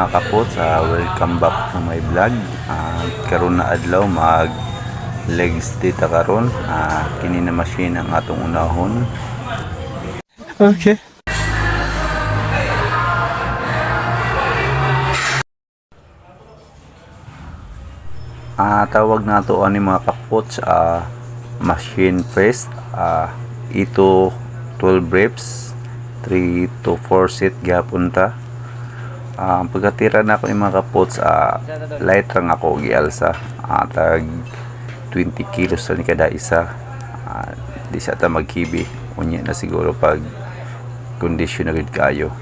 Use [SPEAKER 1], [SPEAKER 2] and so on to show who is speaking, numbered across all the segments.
[SPEAKER 1] mga kapots, welcome back to my vlog. Karon na adlaw mag legs dita karon. Kini na machine ang atong unahon.
[SPEAKER 2] Okay.
[SPEAKER 1] Tawag nato ani mga kapots, machine press. Ito 12 reps, 3 to 4 set gyapon ta. Pagkatira na ako yung mga kapots, light lang ako gialsa, tag 20 kilos ni kada isa. Di sa ta maghibi unya na siguro pag kondisyon na gid kayo.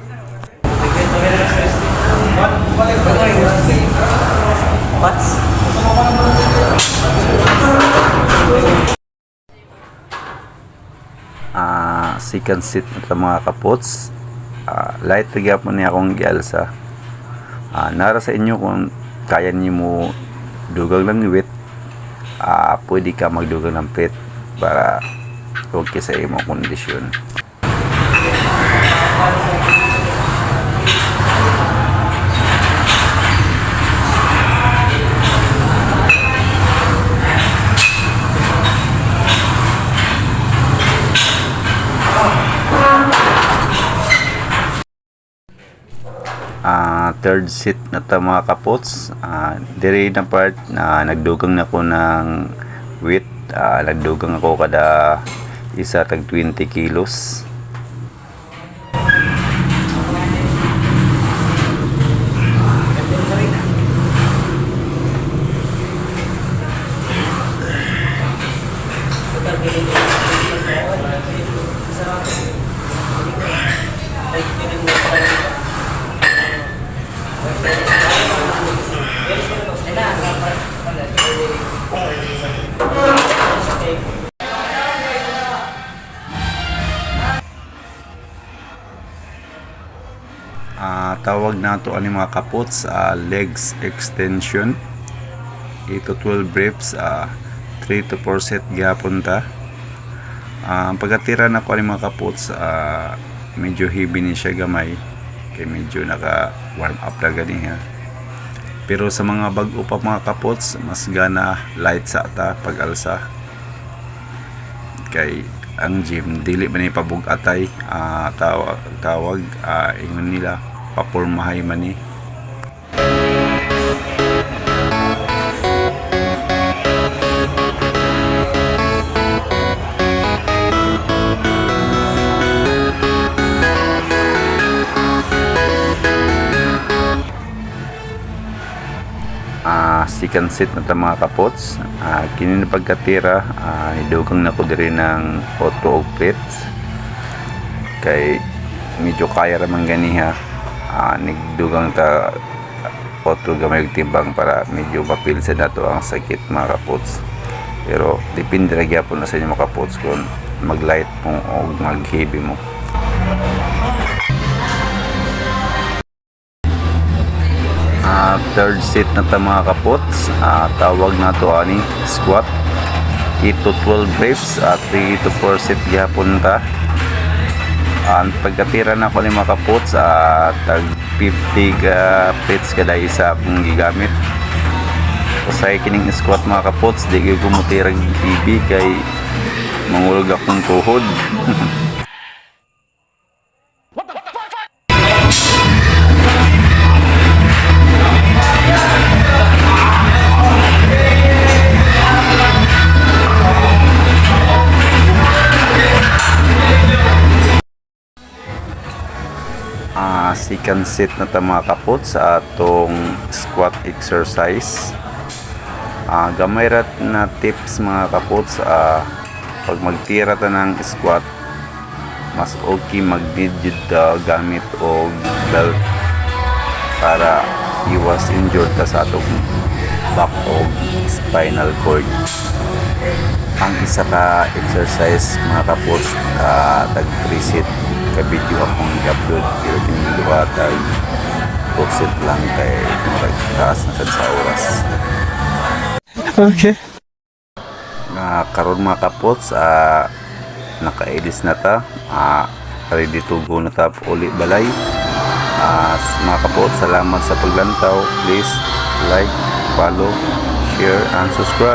[SPEAKER 1] Second set na mga kapots, light gyapon ni akong gialsa. Nara sa inyo kung kaya niyo mo dugang ng wit, pwede ka magdugang ng pit para okay sa imong kondisyon. Third set na ta mga kapots, dire na part na nagdugang na ko ng weight. Nagdugang ako kada isa tag 20 kilos. Tawag nato ani mga kapots, legs extension. Ito 12 reps, 3 to 4 set gyapon ta. Pagkatira na ko ani mga kapots, medyo heavy ni siya gamay kay medyo naka warm up na gani ha. Pero sa mga bag-o pa mga kapots, mas gana light sa ta pag alsa kay ang gym dili man ni pabug-atay. Tawag ingon nila papormahay man ni. Second set na ta mga kapots, kini na pagkatira, nidugang na ko diri ng auto og plates kay medyo kaya raman ganiha. Nigdugang ta auto gamay og timbang para medyo mapilsa nato ang sakit mga kapots. Pero depende ra gyapon na sa inyo mga kapots kung mag light mo o mag heavy mo. Third set na ta mga kapots, tawag nato ani squat. Ito 12 reps, 3 to 4 set gyapon ta. Pagkatira na ko ni mga kapots, tag 50 ka plates kada isa akong gigamit. Usay kining squat mga kapots, di gyud ko mutirag heavy kay mangulog akong tuhod. Second set na ta mga kapots sa atong squat exercise. Gamay rat na tips mga kapots, pag magtira ta ng squat, mas okay mag-digit gamit o belt para iwas injured ta sa atong back o spinal cord. Ang isa ka exercise mga kapots, tag 3 set ka video akong i-upload, pero tinuduha tag 2 set lang kay taas na sa oras.
[SPEAKER 2] Okay.
[SPEAKER 1] Karon mga kapots, naka-edit na ta, ready to go na ta uli balay. Mga kapot, salamat sa paglantaw. Please like, follow, share, and subscribe.